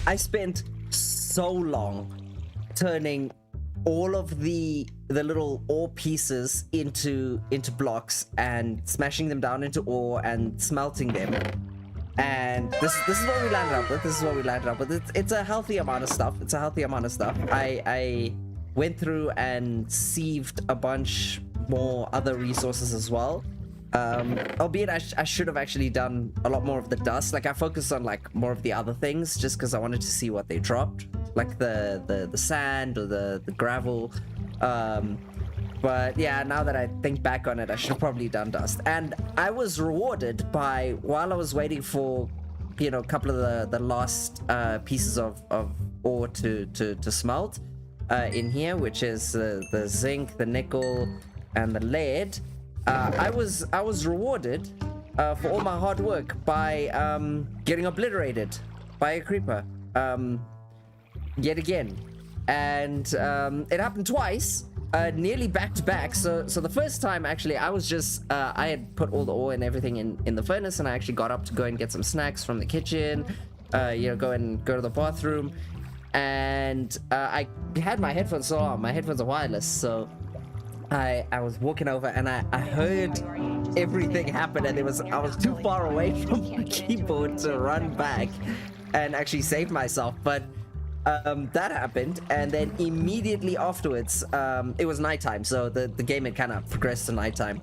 I spent so long turning all of the little ore pieces into blocks and smashing them down into ore and smelting them. And this is what we landed up with. This is what we landed up with. It's a healthy amount of stuff. It's a healthy amount of stuff. I went through and sieved a bunch more other resources as well. Albeit I should have actually done a lot more of the dust. Like I focused on like more of the other things just because I wanted to see what they dropped, like the sand or the gravel. But yeah, now that I think back on it, I should have probably done dust. And I was rewarded by, while I was waiting for, you know, a couple of the last pieces of ore to smelt in here, which is the zinc, the nickel, and the lead. I was rewarded for all my hard work by getting obliterated by a creeper yet again. And it happened twice. Nearly back to back. So the first time, actually, I was just I had put all the ore and everything in the furnace, and I actually got up to go and get some snacks from the kitchen, you know, go to the bathroom, and I had my headphones so on. My headphones are wireless, so I was walking over and I heard everything happen, and I was too far away from my keyboard to run back and actually save myself, but that happened, and then immediately afterwards, it was nighttime, so the game had kind of progressed to nighttime,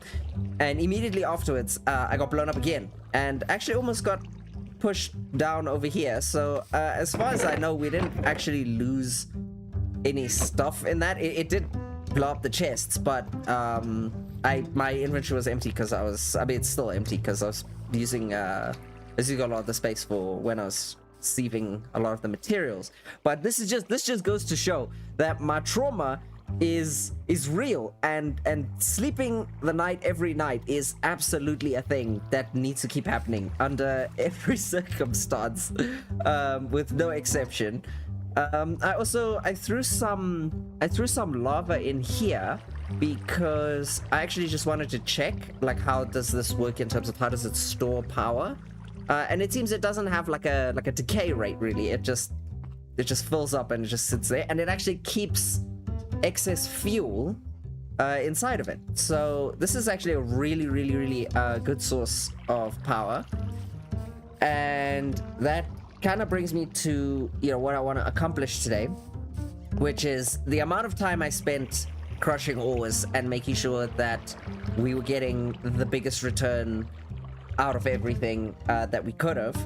and immediately afterwards, I got blown up again, and actually almost got pushed down over here. So as far as I know, we didn't actually lose any stuff in that. It did blow up the chests, but my inventory was empty because it's still empty because I was using a lot of the space for when I was receiving a lot of the materials. But this just goes to show that my trauma is real, and sleeping the night every night is absolutely a thing that needs to keep happening under every circumstance, with no exception. I threw some lava in here because I actually just wanted to check, like, how does this work in terms of how does it store power. And it seems it doesn't have like a decay rate, really. It just fills up and it just sits there, and it actually keeps excess fuel inside of it. So this is actually a really good source of power, and that kind of brings me to, you know, what I want to accomplish today, which is the amount of time I spent crushing ores and making sure that we were getting the biggest return out of everything that we could have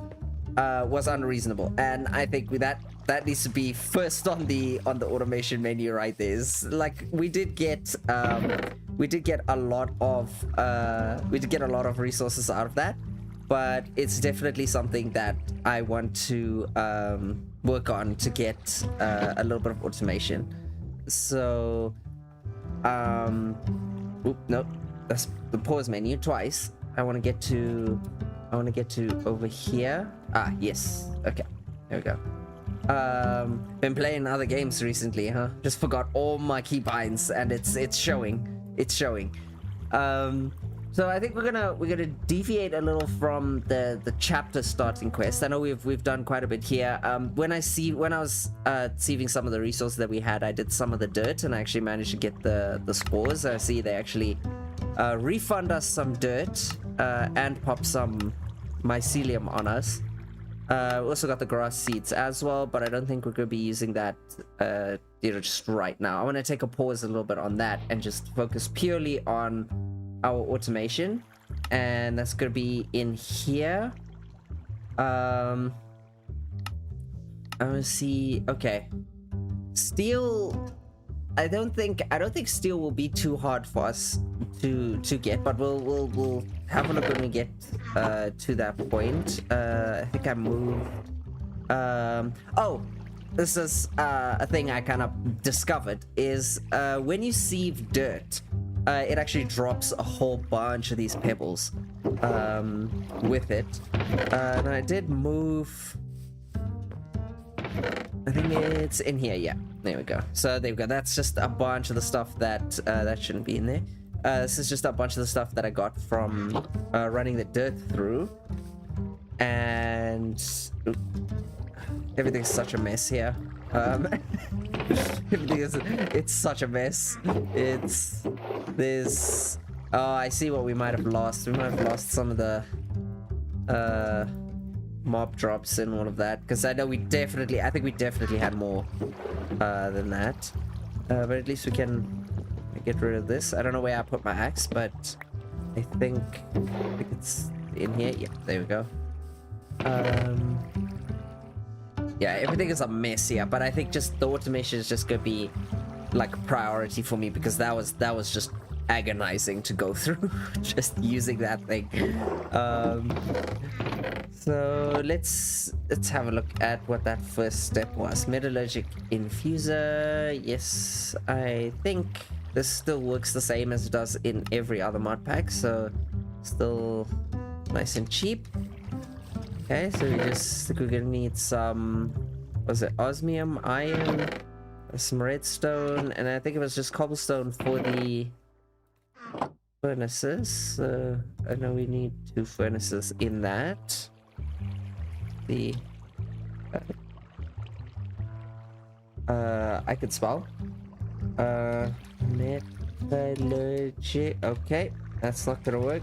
was unreasonable, and I think that needs to be first on the automation menu right there. Is like we did get a lot of resources out of that, but it's definitely something that I want to work on to get a little bit of automation. So nope, that's the pause menu twice. I want to get to over here. Yes. Okay. There we go. Been playing other games recently, huh? Just forgot all my keybinds, and it's showing. So I think we're gonna deviate a little from the chapter starting quest. I know we've done quite a bit here. When I was sieving some of the resources that we had, I did some of the dirt, and I actually managed to get the spores. I see they actually refund us some dirt and pop some mycelium on us. We also got the grass seeds as well, but I don't think we're going to be using that just right now. I want to take a pause a little bit on that and just focus purely on our automation, and that's going to be in here. I want to see. Okay, steel. I don't think steel will be too hard for us to get, but we'll have a look when we get to that point. I think I moved. Oh, this is a thing I kind of discovered is when you sieve dirt, it actually drops a whole bunch of these pebbles with it. And I did move. I think it's in here. Yeah, there we go. So there we go. That's just a bunch of the stuff that that shouldn't be in there. This is just a bunch of the stuff that I got from running the dirt through. And I Everything's such a mess here. It's such a mess. There's... Oh, I see what we might have lost. We might have lost some of the mob drops and all of that, because I know I think we definitely had more than that. But at least we can get rid of this. I don't know where I put my axe, but I think it's in here. Yeah, there we go. Yeah, everything is a mess here, but I think just the automation is just gonna be like priority for me, because that was just agonizing to go through just using that thing. So let's have a look at what that first step was. Metallurgic infuser. Yes, I think this still works the same as it does in every other mod pack, so still nice and cheap. Okay, so we're gonna need some, was it osmium, iron, some redstone, and I think it was just cobblestone for the furnaces. I know we need 2 furnaces in that. I could spell. Metallurgy. Okay, that's not gonna work.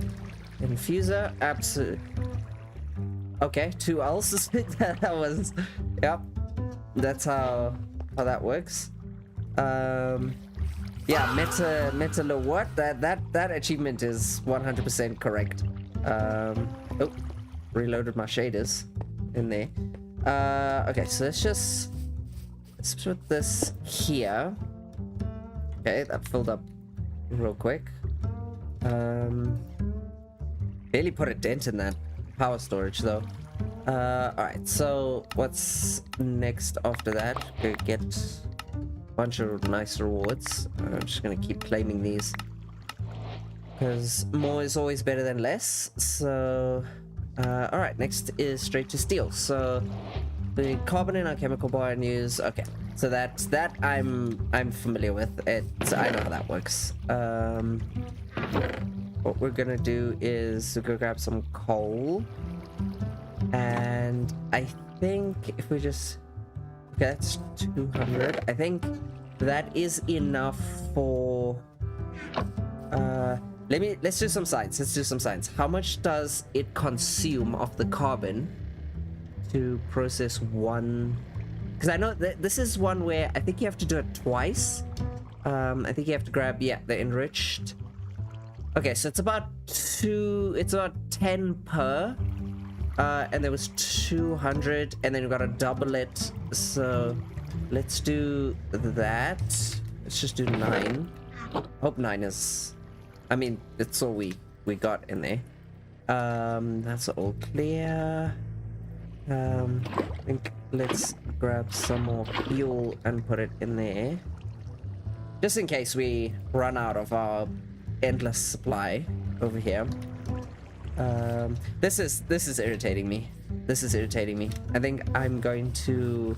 Infuser, absolute. Okay, 2 L's. That was, yep. That's how that works. Yeah, metal what? That achievement is 100% correct. Oh, reloaded my shaders in there. Okay, so let's put this here. Okay, that filled up real quick. Barely put a dent in that power storage though. Alright, so what's next after that? Go get a bunch of nice rewards. I'm just gonna keep claiming these, because more is always better than less. So alright, next is straight to steel. So the carbon in our chemical bar and use, okay, so that I'm familiar with it. I know how that works. What we're gonna do is go grab some coal, and I think if we just, okay, that's 200. I think that is enough for let's do some science. How much does it consume of the carbon to process one? Because I know that this is one where I think you have to do it twice. I think you have to grab, yeah, the enriched. Okay, so it's about 10 per, and there was 200, and then we gotta double it. So let's do that. Let's just do 9. Hope 9 is, I mean, it's all we got in there. That's all clear. I think let's grab some more fuel and put it in there, just in case we run out of our endless supply over here. This is irritating me. I think I'm going to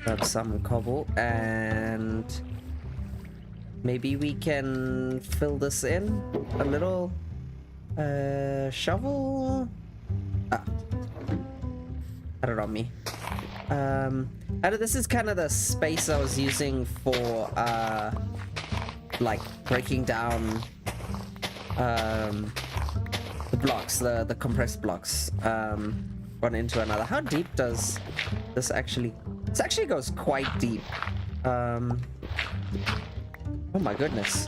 grab some cobble, and maybe we can fill this in a little. Shovel. Had it on me. This is kind of the space I was using for like breaking down the blocks, the compressed blocks, one into another. How deep does this actually? This actually goes quite deep. Oh my goodness.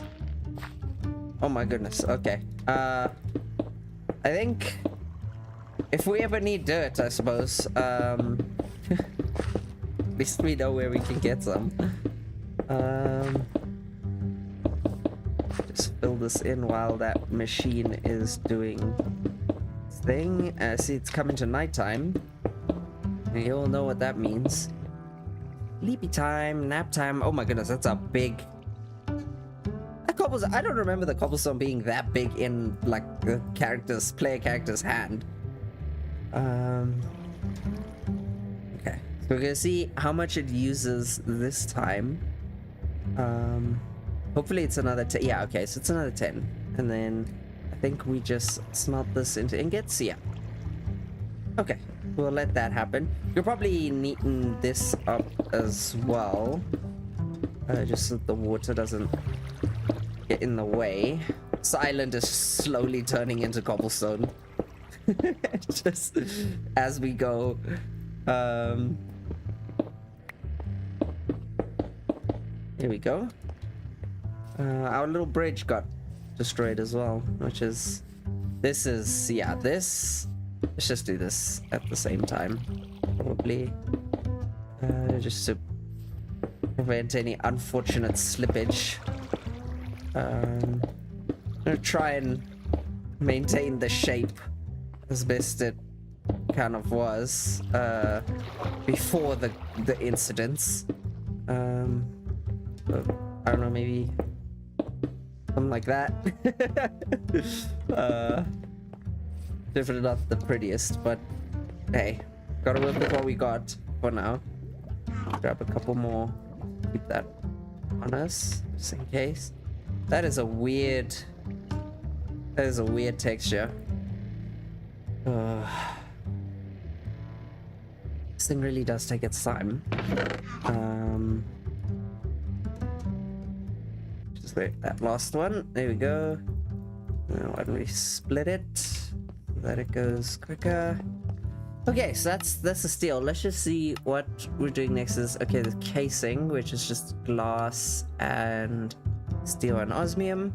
Okay. I think if we ever need dirt, I suppose, at least we know where we can get some. Just fill this in while that machine is doing its thing. See, it's coming to nighttime. You all know what that means. Sleepy time, nap time. Oh my goodness, that's a big... I don't remember the cobblestone being that big in like the player character's hand. Okay, so we're gonna see how much it uses this time. Hopefully it's another 10. Yeah, okay, so it's another 10, and then I think we just smelt this into ingots. Yeah. Okay, we'll let that happen. You'll probably neaten this up as well. Just so the water doesn't get in the way. This island is slowly turning into cobblestone. Just as we go. Here we go. Our little bridge got destroyed as well, which is... This is... Yeah, this... Let's just do this at the same time. Probably. Just to prevent any unfortunate slippage. I'm gonna try and maintain the shape as best it kind of was before the incidents. I don't know, maybe something like that. Definitely not the prettiest, but hey, gotta work with what we got for now. Grab a couple more, keep that on us just in case. That is a weird texture. This thing really does take its time. Just wait, that last one. There we go. Now, why don't we split it so that it goes quicker? Okay, so that's the steel. Let's just see what we're doing next. Is okay, the casing, which is just glass and steel and osmium.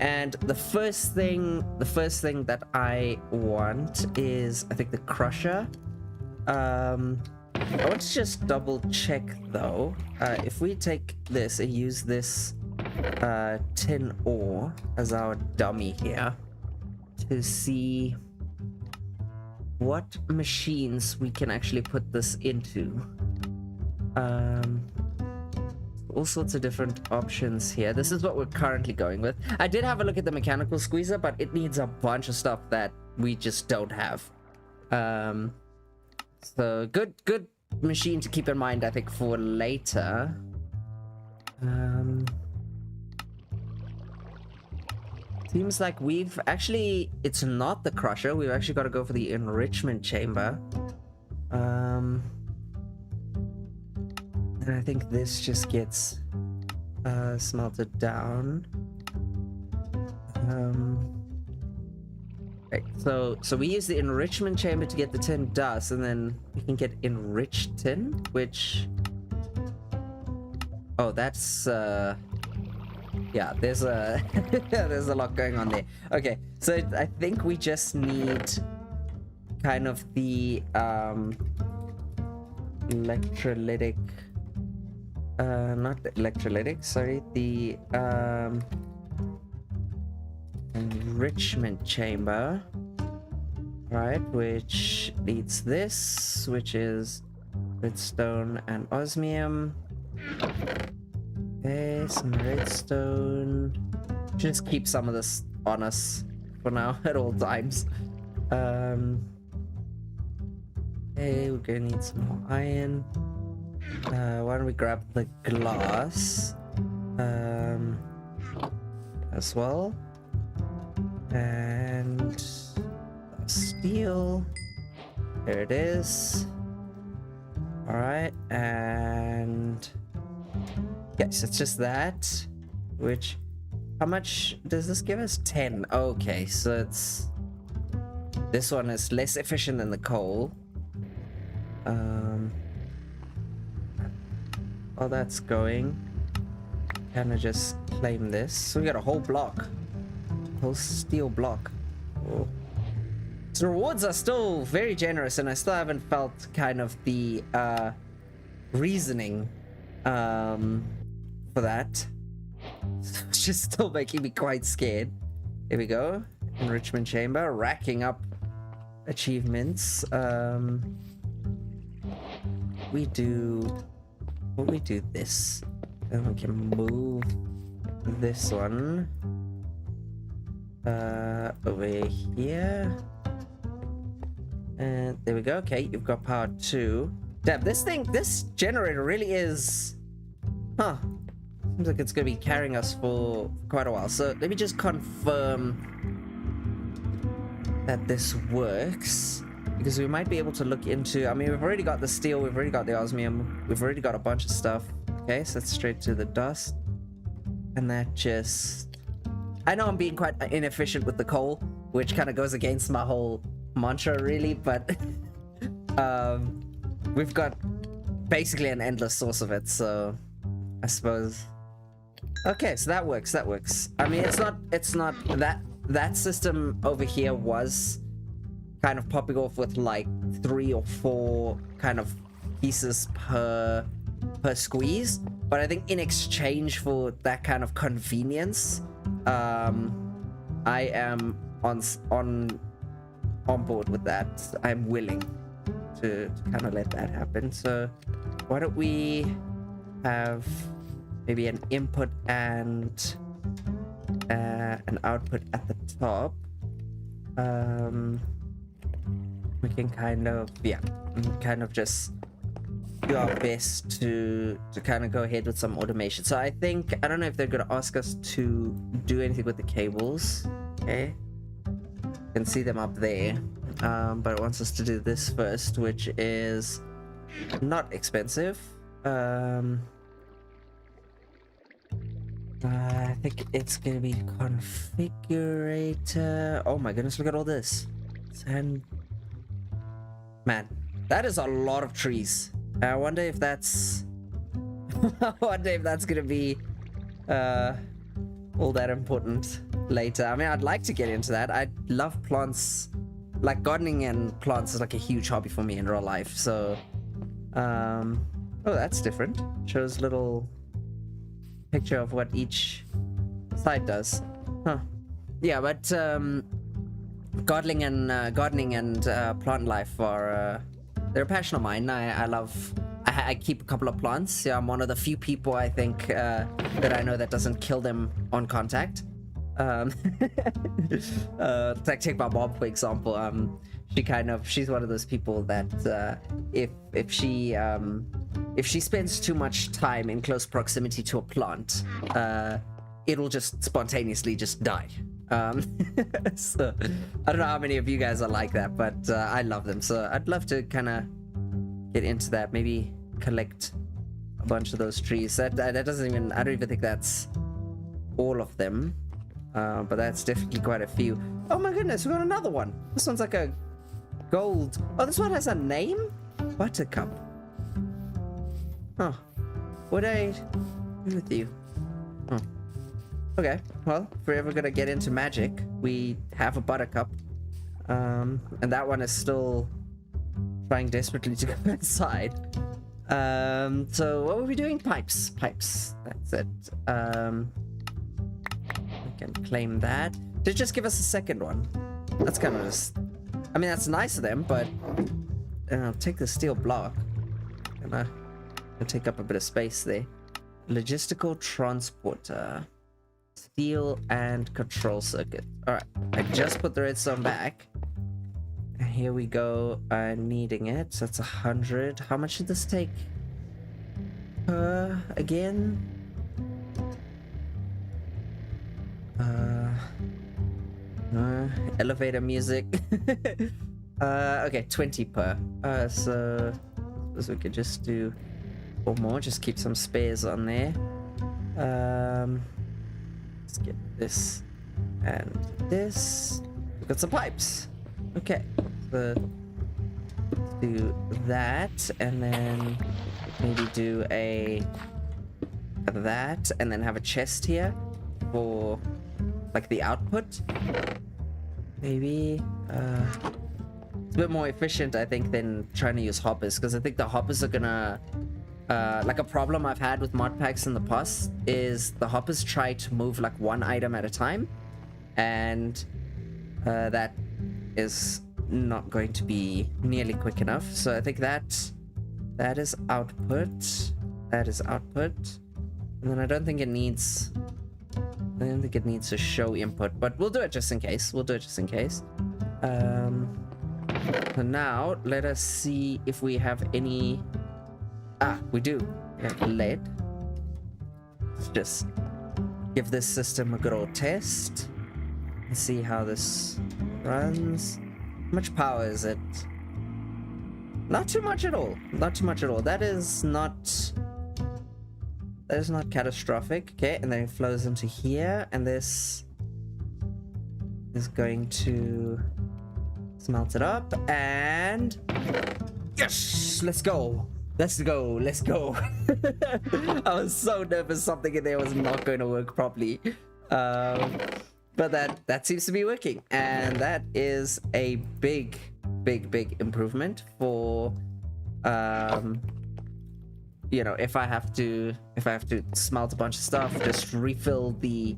And the first thing that I want is, I think, the crusher. I want to just double check though. If we take this and use this tin ore as our dummy here to see what machines we can actually put this into. All sorts of different options here. This is what we're currently going with. I did have a look at the mechanical squeezer, but it needs a bunch of stuff that we just don't have. So good machine to keep in mind, I think, for later. Seems like we've actually, it's not the crusher. We've actually got to go for the enrichment chamber. And I think this just gets smelted down. Right, so we use the enrichment chamber to get the tin dust, and then we can get enriched tin, which... Oh, that's... Yeah, there's a... there's a lot going on there. Okay, so I think we just need kind of the electrolytic... not the electrolytic, sorry, the enrichment chamber, right, which needs this, which is redstone and osmium. Okay, some redstone. Just keep some of this on us for now at all times. Okay, we're gonna need some more iron. Why don't we grab the glass as well, and steel. There it is. All right, and yes, it's just that. Which, how much does this give us? 10. Okay, so it's, this one is less efficient than the coal. While that's going, kind of just claim this. So we got a whole block, whole steel block. Oh. So rewards are still very generous, and I still haven't felt kind of the reasoning for that. It's just still making me quite scared. Here we go, enrichment chamber, racking up achievements. We do this, and we can move this one over here, and there we go. Okay, you've got power 2. Damn, this generator really is, seems like it's gonna be carrying us for quite a while. So let me just confirm that this works. because we might be able to look into, I mean, we've already got the steel, we've already got the osmium, we've already got a bunch of stuff. Okay, so that's straight to the dust. And that just, I know I'm being quite inefficient with the coal, which kind of goes against my whole mantra really, but we've got basically an endless source of it, so I suppose. Okay, so that works, that works. I mean, it's not that system over here was kind of popping off with like 3 or 4 kind of pieces per squeeze, but I think in exchange for that kind of convenience, I am on board with that. I'm willing to kind of let that happen. So why don't we have maybe an input and an output at the top. We can kind of, yeah, kind of just do our best to kind of go ahead with some automation. So I think, I don't know if they're going to ask us to do anything with the cables. Okay, you can see them up there, but it wants us to do this first, which is not expensive. I think it's gonna be configurator. Oh my goodness, look at all this. And man, that is a lot of trees. I wonder if that's I wonder if that's gonna be all that important later. I mean, I'd like to get into that. I love plants. Like gardening and plants is like a huge hobby for me in real life. So oh, that's different. Shows little picture of what each side does. Huh. Yeah, but gardening and plant life are they're a passion of mine. I keep a couple of plants. Yeah, I'm one of the few people I think that I know that doesn't kill them on contact. Like take my mom for example. She's one of those people that if she spends too much time in close proximity to a plant, it'll just spontaneously just die. So I don't know how many of you guys are like that, but I love them. So I'd love to kind of get into that. Maybe collect a bunch of those trees. That doesn't even, I don't even think that's all of them. But that's definitely quite a few. Oh my goodness, we got another one. This one's like a gold. Oh, this one has a name? Buttercup. Huh. Would I do with you? Oh. Okay, well, if we're ever gonna get into magic, we have a buttercup. And that one is still trying desperately to go inside. So what were we doing? Pipes. That's it. We can claim that. Did it just give us a second one? That's kind of just, I mean, that's nice of them, but I'll take the steel block. Gonna take up a bit of space there. Logistical transporter. Steel and control circuit. Alright, I just put the redstone back. And here we go, needing it. So that's 100. How much did this take? Again? Elevator music. Okay, 20 per. So we could just do 4 more, just keep some spares on there. Let's get this and this. We've got some pipes. Okay, so let's do that, and then maybe do that, and then have a chest here for like the output. Maybe it's a bit more efficient, I think, than trying to use hoppers, because I think the hoppers are gonna like a problem I've had with mod packs in the past is the hoppers try to move like one item at a time, and that is not going to be nearly quick enough. So I think that is output. That is output. And then I don't think it needs to show input, but we'll do it just in case. So now let us see if we have any. We do. We have lead. Let's just give this system a good old test and see how this runs. How much power is it? Not too much at all. Not too much at all. That is not catastrophic. Okay, and then it flows into here, and this is going to smelt it up, and yes, let's go. Let's go. Let's go. I was so nervous something in there was not going to work properly. But that seems to be working, and that is a big improvement for you know, if I have to smelt a bunch of stuff, just refill the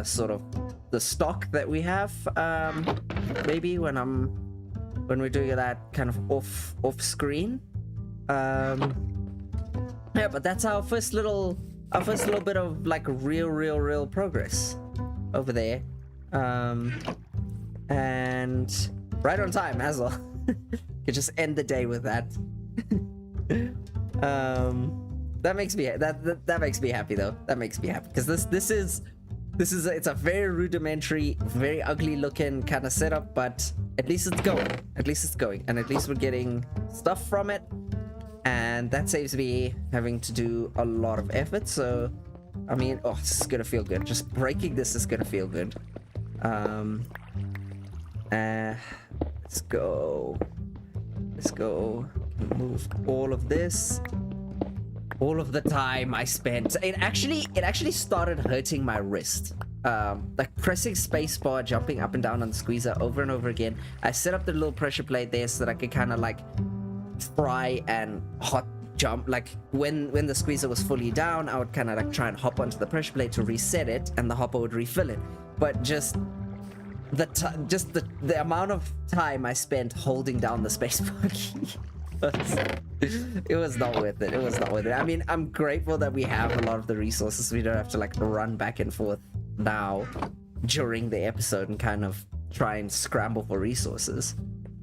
sort of the stock that we have, maybe when we're doing that kind of off screen. Yeah, but that's our first little bit of like real progress over there, and right on time as well. Could just end the day with that. That makes me happy though. That makes me happy because this is it's a very rudimentary, very ugly looking kind of setup, but at least it's going. At least it's going, and at least we're getting stuff from it, and that saves me having to do a lot of effort. So, I mean, oh, this is gonna feel good. Just breaking this is gonna feel good. Let's go. Move all of this. All of the time I spent, it actually started hurting my wrist. Like pressing spacebar, jumping up and down on the squeezer over and over again. I set up the little pressure plate there so that I could kind of like fry and hot jump. Like when the squeezer was fully down, I would kind of like try and hop onto the pressure plate to reset it, and the hopper would refill it. But just the amount of time I spent holding down the spacebar key. It was not worth it. It was not worth it. I mean, I'm grateful that we have a lot of the resources. We don't have to like run back and forth now during the episode and kind of try and scramble for resources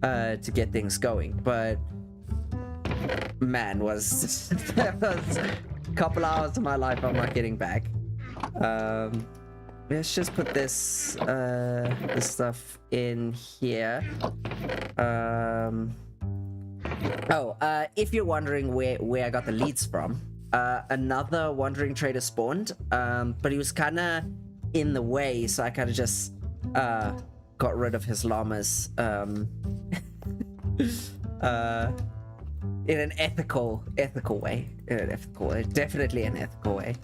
to get things going. But man, that was a couple hours of my life I'm not getting back. Let's just put this stuff in here. If you're wondering where I got the leads from, another wandering trader spawned, but he was kind of in the way, so I kind of just got rid of his llamas in an ethical way. Definitely an ethical way.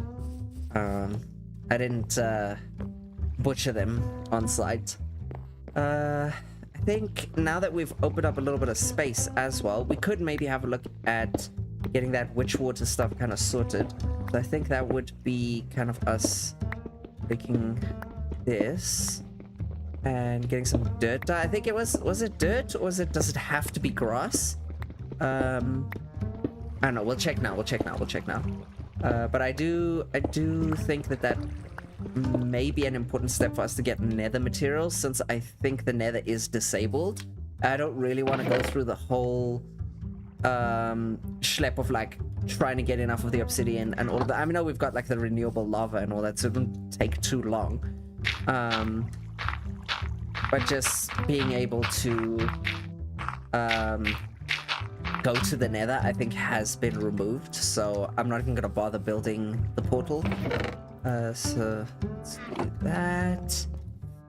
I didn't butcher them on site. I think now that we've opened up a little bit of space as well, we could maybe have a look at getting that witch water stuff kind of sorted. So I think that would be kind of us taking this and getting some dirt. I think it was it dirt, or does it have to be grass? I don't know. We'll check now. But I do think that may be an important step for us to get nether materials, since I think the nether is disabled. I don't really want to go through the whole schlep of like trying to get enough of the obsidian and all of that. I mean, I know we've got like the renewable lava and all that, so it wouldn't take too long. But just being able to go to the nether, I think, has been removed, so I'm not even gonna bother building the portal. So let's do that.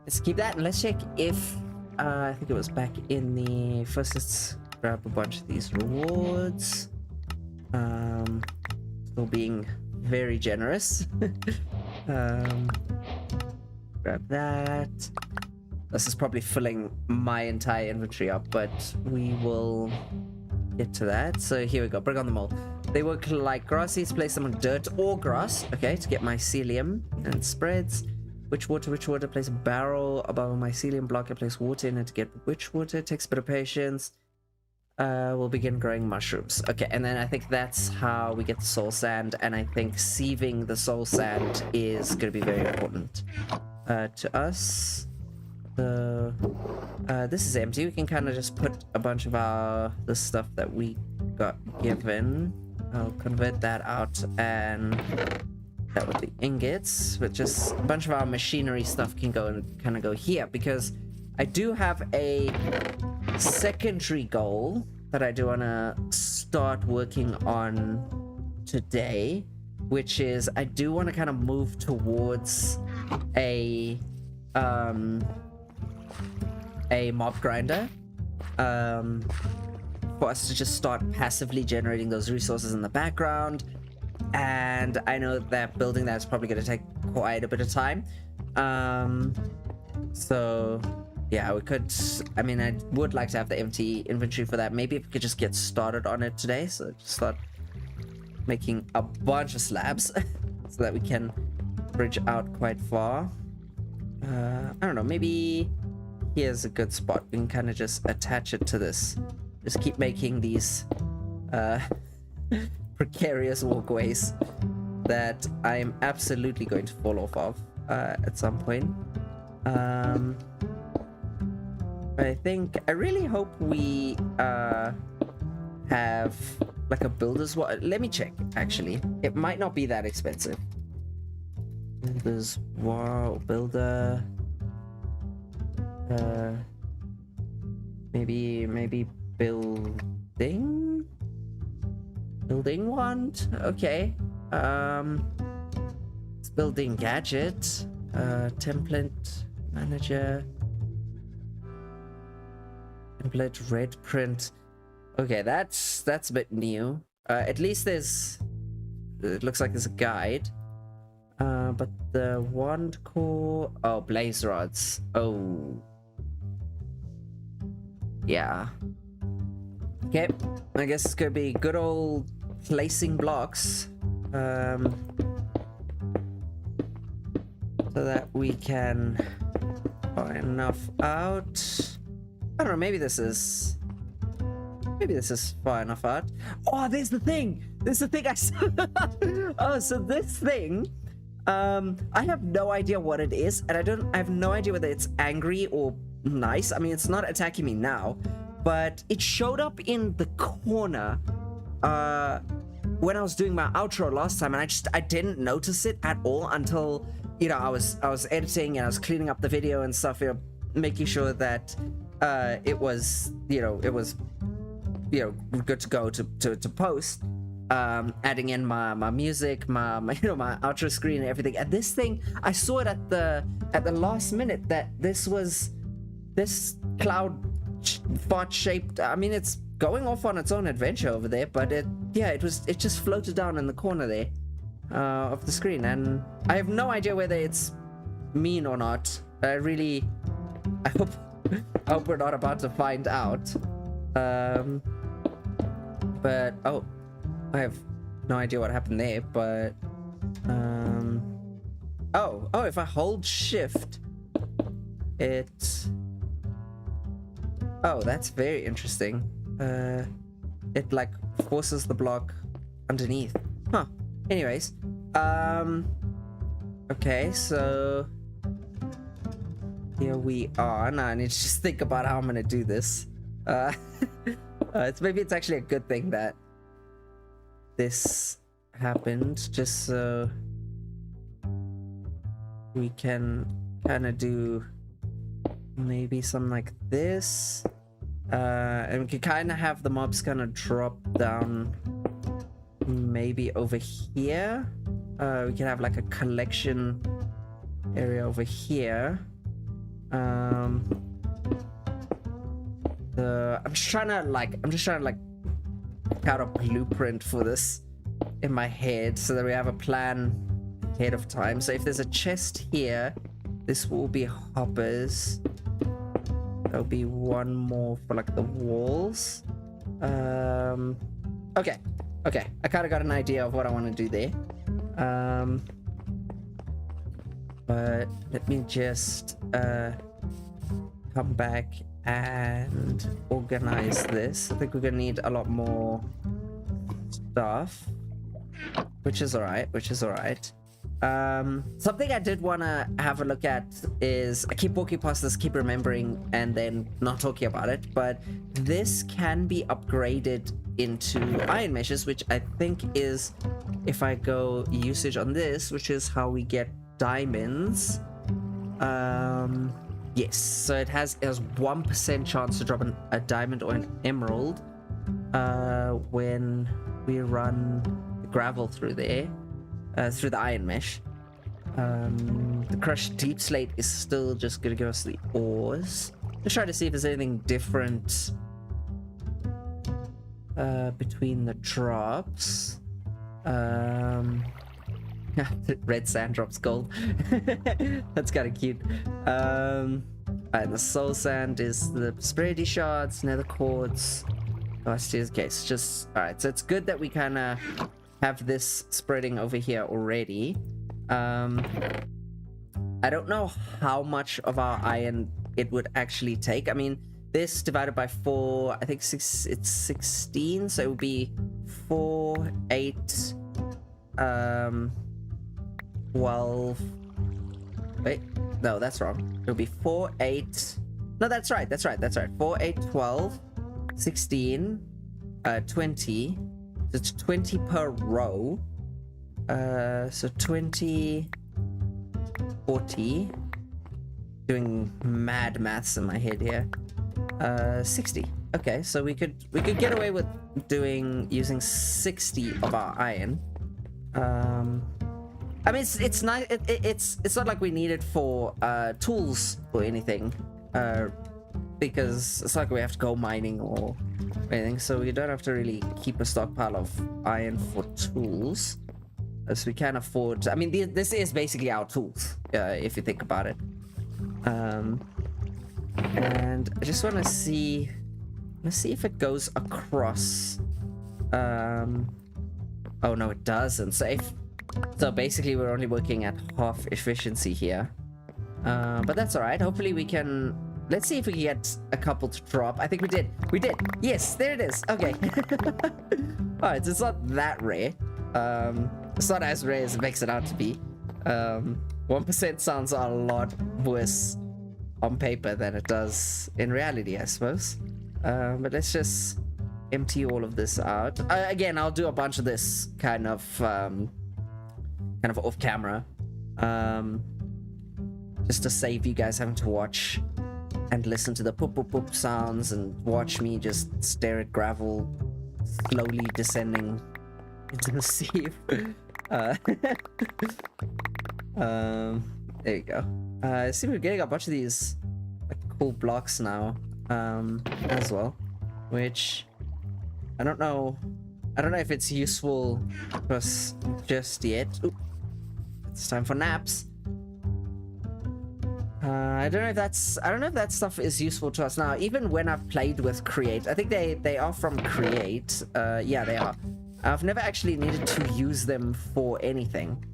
Let's keep that, and let's check if I think it was back in the first. Let's grab a bunch of these rewards. Still being very generous. Grab that. This is probably filling my entire inventory up, but we will get to that. So here we go. Bring on them all. They work like grass seeds. Place them on dirt or grass, okay, to get mycelium and spreads. Witch water. Place a barrel above a mycelium block and place water in it to get witch water. It takes a bit of patience. We'll begin growing mushrooms. Okay, and then I think that's how we get the soul sand, and I think sieving the soul sand is going to be very important to us. So this is empty. We can kind of just put a bunch of the stuff that we got given. I'll convert that out, and that with the ingots, but just a bunch of our machinery stuff can go and kind of go here, because I do have a secondary goal that I do want to start working on today, which is I do want to kind of move towards a mob grinder, for us to just start passively generating those resources in the background. And I know that building that is probably going to take quite a bit of time. So yeah, we could, I mean, I would like to have the empty inventory for that. Maybe if we could just get started on it today. So just start making a bunch of slabs so that we can bridge out quite far. I don't know, maybe here's a good spot. We can kind of just attach it to this. Just keep making these precarious walkways that I am absolutely going to fall off of at some point. I really hope we have like a builder's wall. Let me check, actually. It might not be that expensive. Builder's wall, builder. Maybe building wand. Okay. It's building gadget. Template manager. Template red print. Okay, that's a bit new. At least it looks like there's a guide. But the wand core, oh, blaze rods. Oh, yeah. Okay, I guess it's gonna be good old placing blocks, so that we can find enough out. I don't know, maybe this is far enough out. Oh, there's the thing I saw. Oh, so this thing, I have no idea what it is, and I have no idea whether it's angry or nice. I mean, it's not attacking me now, but it showed up in the corner when I was doing my outro last time, and I didn't notice it at all until, you know, I was editing and I was cleaning up the video and stuff, you know, making sure that it was good to go to post, adding in my music, my outro screen and everything. And this thing, I saw it at the last minute that this cloud fart shaped, I mean, it's going off on its own adventure over there, but it just floated down in the corner there of the screen, and I have no idea whether it's mean or not. I hope we're not about to find out. But oh, I have no idea what happened there, but oh, if I hold shift, oh, that's very interesting. It like forces the block underneath. Huh. Anyways, okay, so here we are. Now I need to just think about how I'm gonna do this. Maybe it's actually a good thing that this happened, just so we can kind of do maybe something like this, and we can kind of have the mobs kind of drop down maybe over here. We can have like a collection area over here. I'm just trying to like out a blueprint for this in my head so that we have a plan ahead of time. So if there's a chest here, this will be hoppers. There'll be one more for like the walls. Okay, I kind of got an idea of what I want to do there. But let me just come back and organize this. I think we're gonna need a lot more stuff, which is all right. Something I did want to have a look at is, I keep walking past this, keep remembering, and then not talking about it, but this can be upgraded into iron meshes, which I think is, if I go usage on this, which is how we get diamonds. Yes, so it has 1% chance to drop a diamond or an emerald, when we run the gravel through there, through the iron mesh. The crushed deep slate is still just gonna give us the ores. Let's try to see if there's anything different between the drops. Red sand drops gold. That's kind of cute. Alright, the soul sand is the spready shards, nether quartz. Okay, it's just alright. So it's good that we kind of have this spreading over here already. I don't know how much of our iron it would actually take. I mean, this divided by 4, I think it's 16, so it would be 4, 8, 12. Wait, no, that's wrong. It'll be 4, 8. No, that's right. 4, 8, 12, 16, 20. It's 20 per row. So 20, 40. Doing mad maths in my head here. 60. Okay, so we could get away with using 60 of our iron. I mean, it's nice. It's not like we need it for tools or anything, because it's not like we have to go mining or anything. So we don't have to really keep a stockpile of iron for tools, as we can afford. I mean, this is basically our tools, if you think about it. And I just want to see. Let's see if it goes across. Oh no, it doesn't. So basically, we're only working at half efficiency here. But that's all right. Hopefully, we can. Let's see if we can get a couple to drop. I think we did. We did. Yes, there it is. Okay. All right. So it's not that rare. It's not as rare as it makes it out to be. 1% sounds a lot worse on paper than it does in reality, I suppose. But let's just empty all of this out. Again, I'll do a bunch of this kind of off camera, just to save you guys having to watch and listen to the poop poop poop sounds and watch me just stare at gravel slowly descending into the sea. There you go. I see we're getting a bunch of these like cool blocks now, as well, which I don't know if it's useful for us just yet. Oop. It's time for naps. I don't know if that stuff is useful to us now. Even when I've played with Create, I think they are from Create. Yeah, they are. I've never actually needed to use them for anything.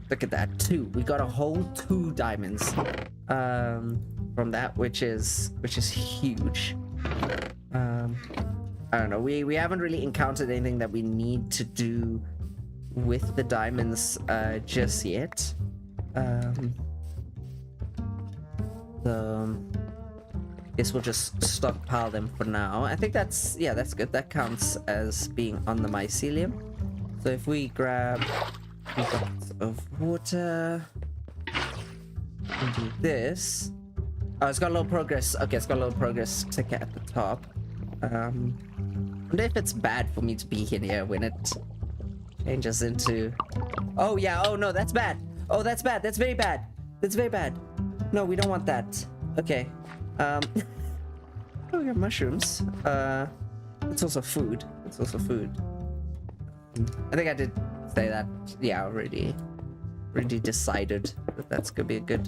Look at that, 2. We got a whole 2 diamonds from that, which is huge. I don't know. We haven't really encountered anything that we need to do with the diamonds just yet. So guess we'll just stockpile them for now. I think that's good. That counts as being on the mycelium. So if we grab a bucket of water and do this. Oh, it's got a little progress. Okay, it's got a little progress ticker at the top. I wonder if it's bad for me to be in here when it changes into... Oh yeah, oh no, that's bad. Oh, that's bad. That's very bad. That's very bad. No, we don't want that. Okay. Oh, we got mushrooms. It's also food. It's also food. I think I did say that. Yeah, already decided that that's gonna be a good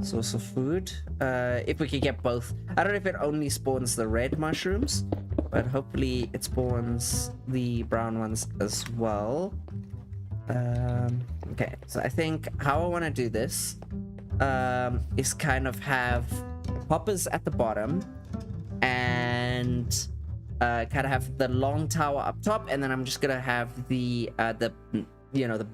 source of food. If we could get both. I don't know if it only spawns the red mushrooms, but hopefully it spawns the brown ones as well. Okay, so I think how I want to do this is kind of have hoppers at the bottom and kind of have the long tower up top, and then I'm just gonna have the the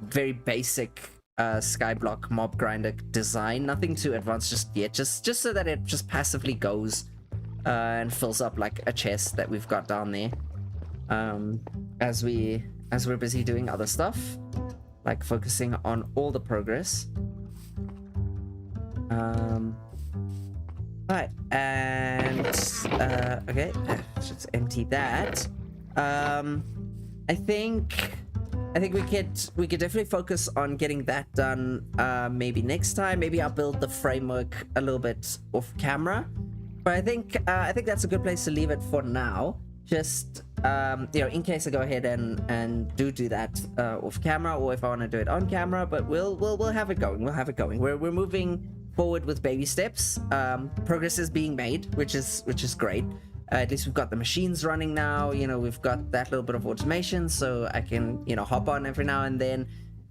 very basic skyblock mob grinder design. Nothing too advanced just yet, just so that it just passively goes and fills up like a chest that we've got down there, as we're busy doing other stuff, like focusing on all the progress. Right, and Okay, let's just empty that. I think we could definitely focus on getting that done maybe next time. Maybe I'll build the framework a little bit off camera, but I think that's a good place to leave it for now. Just you know, in case I go ahead and do that off camera, or if I want to do it on camera. But we'll have it going. We'll have it going. We're moving forward with baby steps. Progress is being made, which is great. At least we've got the machines running now. You know, we've got that little bit of automation, so I can, you know, hop on every now and then,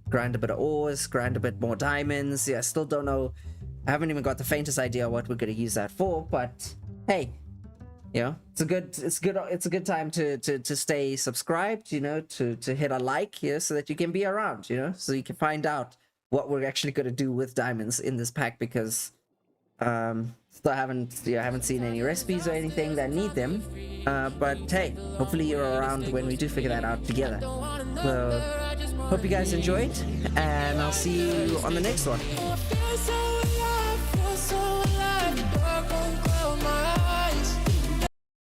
grind a bit of ores, grind a bit more diamonds. Yeah, I still don't know. I haven't even got the faintest idea what we're going to use that for. But hey, you know, it's a good time to stay subscribed. You know, to hit a like here, so that you can be around. You know, so you can find out what we're actually going to do with diamonds in this pack, because still haven't seen any recipes or anything that need them, but hey, hopefully you're around when we do figure that out together. So hope you guys enjoyed, and I'll see you on the next one.